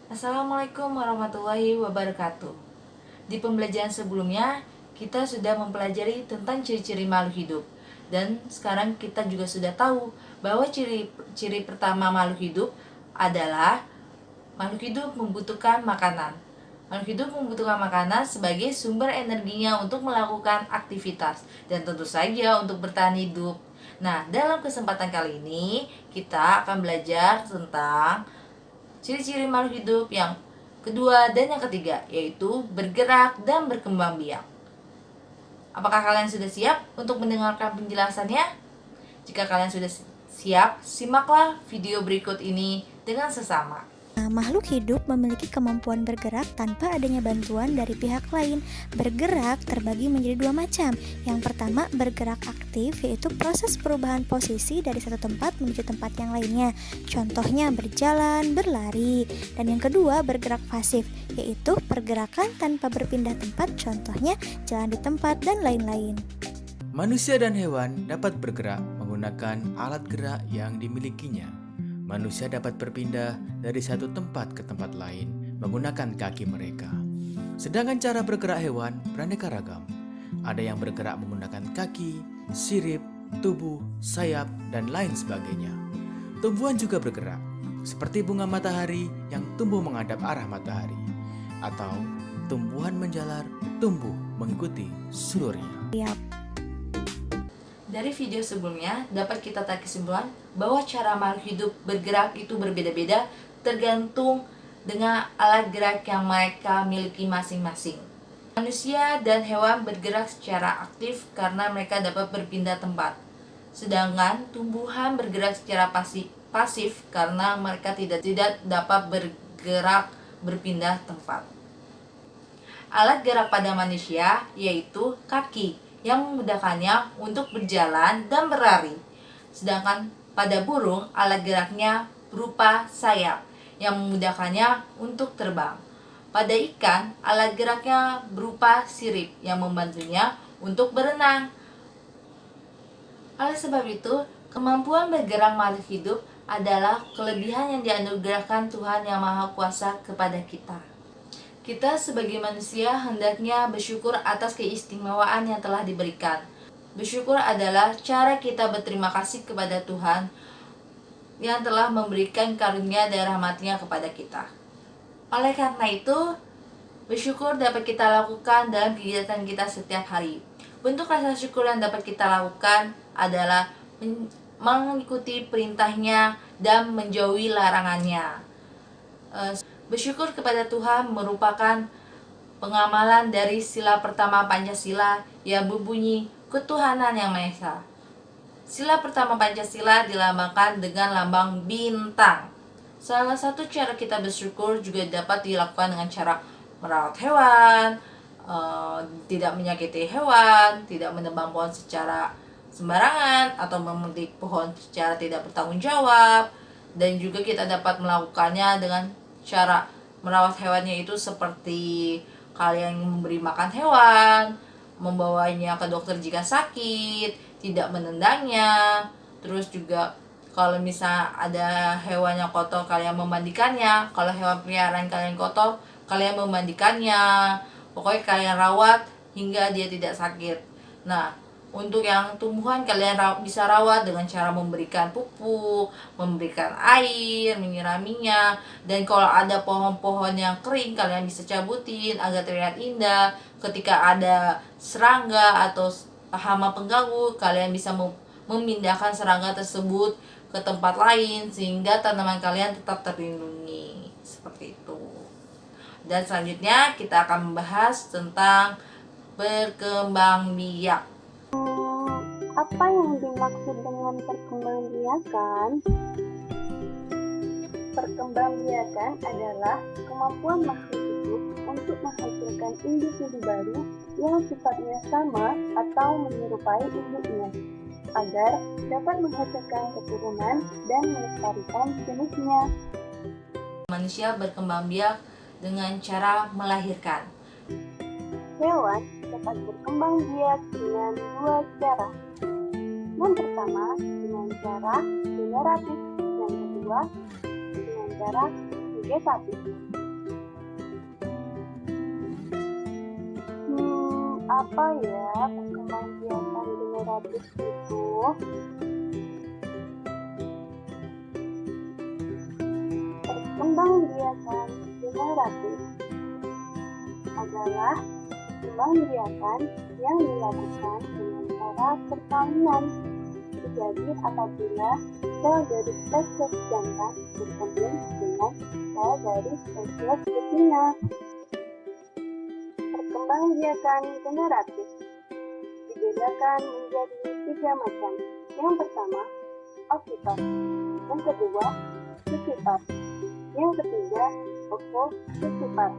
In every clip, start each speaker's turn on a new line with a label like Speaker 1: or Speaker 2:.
Speaker 1: Assalamualaikum warahmatullahi wabarakatuh. Di pembelajaran sebelumnya, kita sudah mempelajari tentang ciri-ciri makhluk hidup. Dan sekarang kita juga sudah tahu bahwa ciri pertama makhluk hidup adalah makhluk hidup membutuhkan makanan. Makhluk hidup membutuhkan makanan sebagai sumber energinya untuk melakukan aktivitas dan tentu saja untuk bertahan hidup. Nah, dalam kesempatan kali ini kita akan belajar tentang ciri-ciri makhluk hidup yang kedua dan yang ketiga, yaitu bergerak dan berkembang biak. Apakah kalian sudah siap untuk mendengarkan penjelasannya? Jika kalian sudah siap, simaklah video berikut ini dengan sesama.
Speaker 2: Makhluk hidup memiliki kemampuan bergerak tanpa adanya bantuan dari pihak lain. Bergerak terbagi menjadi dua macam. Yang pertama, bergerak aktif, yaitu proses perubahan posisi dari satu tempat menuju tempat yang lainnya. Contohnya berjalan, berlari. Dan yang kedua, bergerak pasif, yaitu pergerakan tanpa berpindah tempat, contohnya jalan di tempat dan lain-lain.
Speaker 3: Manusia dan hewan dapat bergerak menggunakan alat gerak yang dimilikinya. Manusia dapat berpindah dari satu tempat ke tempat lain menggunakan kaki mereka. Sedangkan cara bergerak hewan beraneka ragam. Ada yang bergerak menggunakan kaki, sirip, tubuh, sayap, dan lain sebagainya. Tumbuhan juga bergerak, seperti bunga matahari yang tumbuh menghadap arah matahari. Atau tumbuhan menjalar, tumbuh mengikuti seluruhnya.
Speaker 1: Dari video sebelumnya, dapat kita tarik kesimpulan bahwa cara makhluk hidup bergerak itu berbeda-beda tergantung dengan alat gerak yang mereka miliki masing-masing. Manusia dan hewan bergerak secara aktif karena mereka dapat berpindah tempat. Sedangkan tumbuhan bergerak secara pasif karena mereka tidak dapat bergerak berpindah tempat. Alat gerak pada manusia yaitu kaki yang memudahkannya untuk berjalan dan berlari. Sedangkan pada burung, alat geraknya berupa sayap yang memudahkannya untuk terbang. Pada ikan, alat geraknya berupa sirip yang membantunya untuk berenang. Oleh sebab itu, kemampuan bergerak makhluk hidup adalah kelebihan yang dianugerahkan Tuhan Yang Maha Kuasa kepada kita. Kita sebagai manusia hendaknya bersyukur atas keistimewaan yang telah diberikan. Bersyukur adalah cara kita berterima kasih kepada Tuhan yang telah memberikan karunia dan rahmat-Nya kepada kita. Oleh karena itu, bersyukur dapat kita lakukan dalam kegiatan kita setiap hari. Bentuk rasa syukur yang dapat kita lakukan adalah mengikuti perintahnya dan menjauhi larangannya. Bersyukur kepada Tuhan merupakan pengamalan dari sila pertama Pancasila yang berbunyi Ketuhanan Yang Maha Esa. Sila pertama Pancasila dilambangkan dengan lambang bintang. Salah satu cara kita bersyukur juga dapat dilakukan dengan cara merawat hewan, tidak menyakiti hewan, tidak menebang pohon secara sembarangan atau memetik pohon secara tidak bertanggung jawab. Dan juga kita dapat melakukannya dengan cara merawat hewannya itu seperti kalian memberi makan hewan, membawanya ke dokter jika sakit, tidak menendangnya. Terus juga kalau misal ada hewan yang kotor, kalian memandikannya. Kalau hewan peliharaan kalian kotor, kalian memandikannya. Pokoknya kalian rawat hingga dia tidak sakit. Nah, untuk yang tumbuhan kalian bisa rawat dengan cara memberikan pupuk, memberikan air, menyiraminya. Dan kalau ada pohon-pohon yang kering, kalian bisa cabutin agar terlihat indah. Ketika ada serangga atau hama pengganggu, kalian bisa memindahkan serangga tersebut ke tempat lain sehingga tanaman kalian tetap terlindungi. Seperti itu. Dan selanjutnya kita akan membahas tentang berkembang biak.
Speaker 4: Apa yang dimaksud dengan perkembangbiakan? Perkembangbiakan adalah kemampuan makhluk hidup untuk menghasilkan individu baru yang sifatnya sama atau menyerupai induknya, agar dapat menghasilkan keturunan dan melestarikan jenisnya.
Speaker 1: Manusia berkembang biak dengan cara melahirkan.
Speaker 4: Hewan dapat berkembang biak dengan dua cara. Yang pertama dengan cara generatif, yang kedua dengan cara vegetatif. Apa ya perkembangbiakan generatif itu? Perkembangbiakan generatif adalah perkembangbiakan yang dilakukan dengan cara perkawinan. Terjadi apabila sel dari spesies jantan bertemu dengan sel dari spesies betina. Perkembangbiakan generatif dibedakan menjadi 3 macam. Yang pertama, ovipar. Yang kedua, vivipar. Yang ketiga, ovovivipar.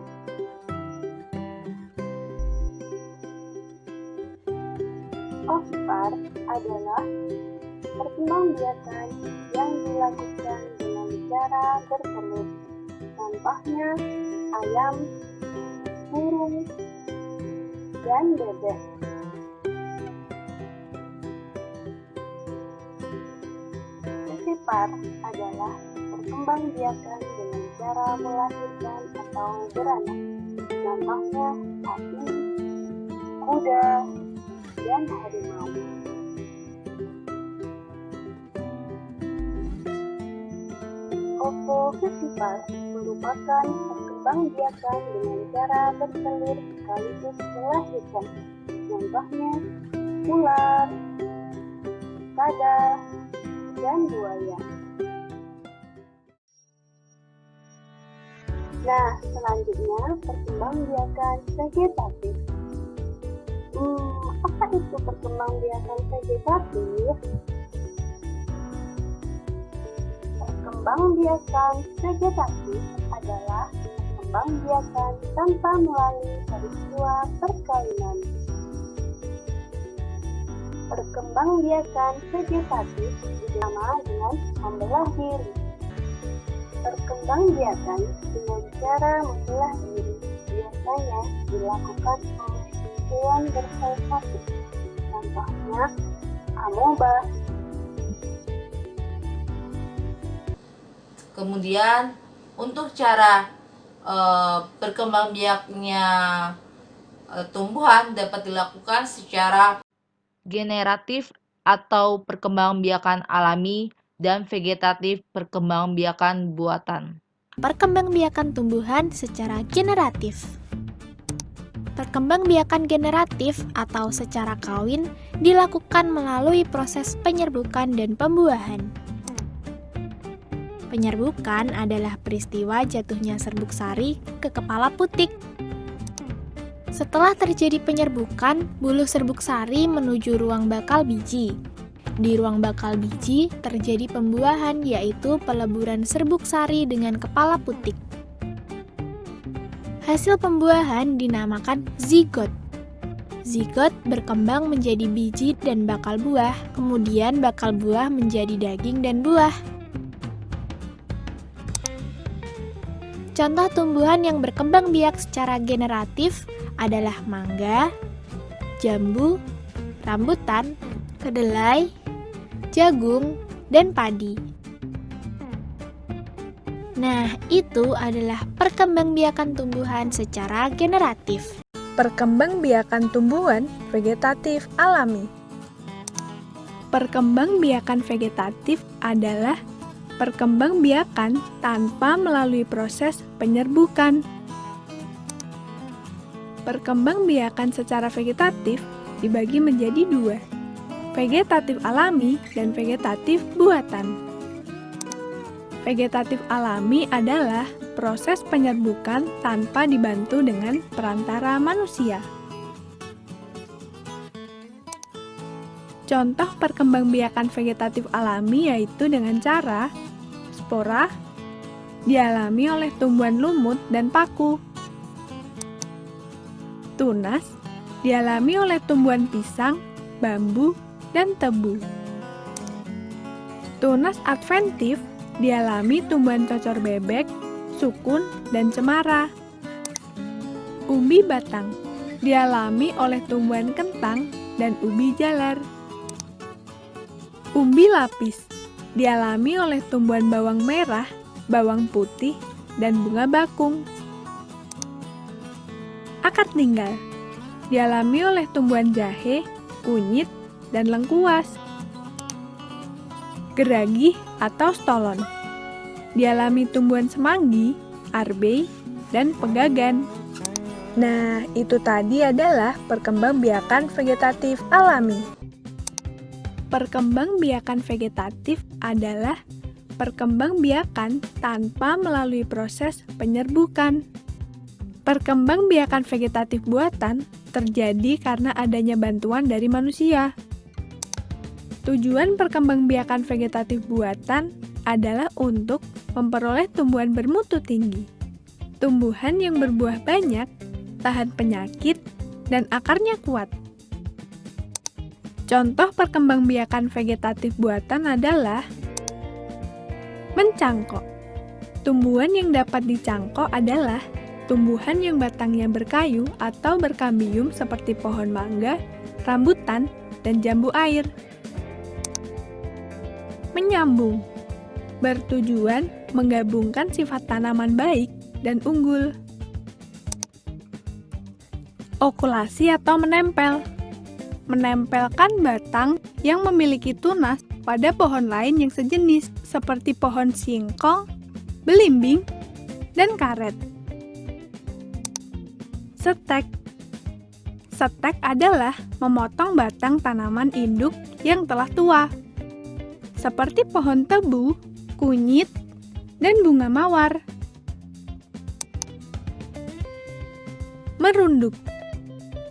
Speaker 4: Ovipar adalah perkembangbiakan yang dilakukan dengan cara bertelur. Contohnya ayam, burung, dan bebek. Vivipar adalah perkembangbiakan dengan cara melahirkan atau beranak. Contohnya sapi, kuda, dan harimau. Ovovivipar merupakan perkembangbiakan dengan cara bertelur sekaligus melahirkan. Contohnya ular, kadal, dan buaya. Nah, selanjutnya perkembangbiakan vegetatif. Apa itu perkembangbiakan vegetatif? Perkembangbiakan vegetatif adalah perkembangbiakan tanpa melalui peristiwa perkawinan. Perkembangbiakan vegetatif sama dengan membelah diri. Perkembangbiakan dengan cara membelah diri biasanya dilakukan oleh hewan bersel satu. Contohnya amoeba.
Speaker 1: Kemudian untuk cara berkembangbiaknya tumbuhan dapat dilakukan secara generatif atau perkembangbiakan alami dan vegetatif perkembangbiakan buatan.
Speaker 2: Perkembangbiakan tumbuhan secara generatif. Perkembangbiakan generatif atau secara kawin dilakukan melalui proses penyerbukan dan pembuahan. Penyerbukan adalah peristiwa jatuhnya serbuk sari ke kepala putik. Setelah terjadi penyerbukan, buluh serbuk sari menuju ruang bakal biji. Di ruang bakal biji terjadi pembuahan, yaitu peleburan serbuk sari dengan kepala putik. Hasil pembuahan dinamakan zigot. Zigot berkembang menjadi biji dan bakal buah, kemudian bakal buah menjadi daging dan buah. Contoh tumbuhan yang berkembang biak secara generatif adalah mangga, jambu, rambutan, kedelai, jagung, dan padi. Nah, itu adalah perkembangbiakan tumbuhan secara generatif.
Speaker 5: Perkembangbiakan tumbuhan vegetatif alami. Perkembangbiakan vegetatif adalah perkembangbiakan tanpa melalui proses penyerbukan. Perkembangbiakan secara vegetatif dibagi menjadi 2, vegetatif alami dan vegetatif buatan. Vegetatif alami adalah proses penyerbukan tanpa dibantu dengan perantara manusia. Contoh perkembangbiakan vegetatif alami yaitu dengan cara spora dialami oleh tumbuhan lumut dan paku. Tunas dialami oleh tumbuhan pisang, bambu, dan tebu. Tunas adventif dialami tumbuhan cocor bebek, sukun, dan cemara. Ubi batang dialami oleh tumbuhan kentang dan ubi jalar. Ubi lapis dialami oleh tumbuhan bawang merah, bawang putih, dan bunga bakung. Akar tinggal dialami oleh tumbuhan jahe, kunyit, dan lengkuas. Geragih atau stolon dialami tumbuhan semanggi, arbei, dan pegagan. Nah, itu tadi adalah perkembangbiakan vegetatif alami. Perkembangbiakan vegetatif adalah perkembangbiakan tanpa melalui proses penyerbukan. Perkembangbiakan vegetatif buatan terjadi karena adanya bantuan dari manusia. Tujuan perkembangbiakan vegetatif buatan adalah untuk memperoleh tumbuhan bermutu tinggi, tumbuhan yang berbuah banyak, tahan penyakit, dan akarnya kuat. Contoh perkembangbiakan vegetatif buatan adalah mencangkok. Tumbuhan yang dapat dicangkok adalah tumbuhan yang batangnya berkayu atau berkambium seperti pohon mangga, rambutan, dan jambu air. Menyambung bertujuan menggabungkan sifat tanaman baik dan unggul. Okulasi atau menempel menempelkan batang yang memiliki tunas pada pohon lain yang sejenis seperti pohon singkong, belimbing, dan karet. Setek adalah memotong batang tanaman induk yang telah tua seperti pohon tebu, kunyit, dan bunga mawar.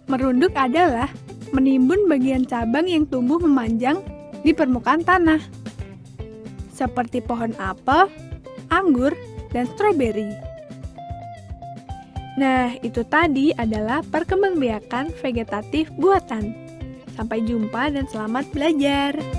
Speaker 5: Merunduk adalah menimbun bagian cabang yang tumbuh memanjang di permukaan tanah, seperti pohon apel, anggur, dan stroberi. Nah, itu tadi adalah perkembangbiakan vegetatif buatan. Sampai jumpa dan selamat belajar!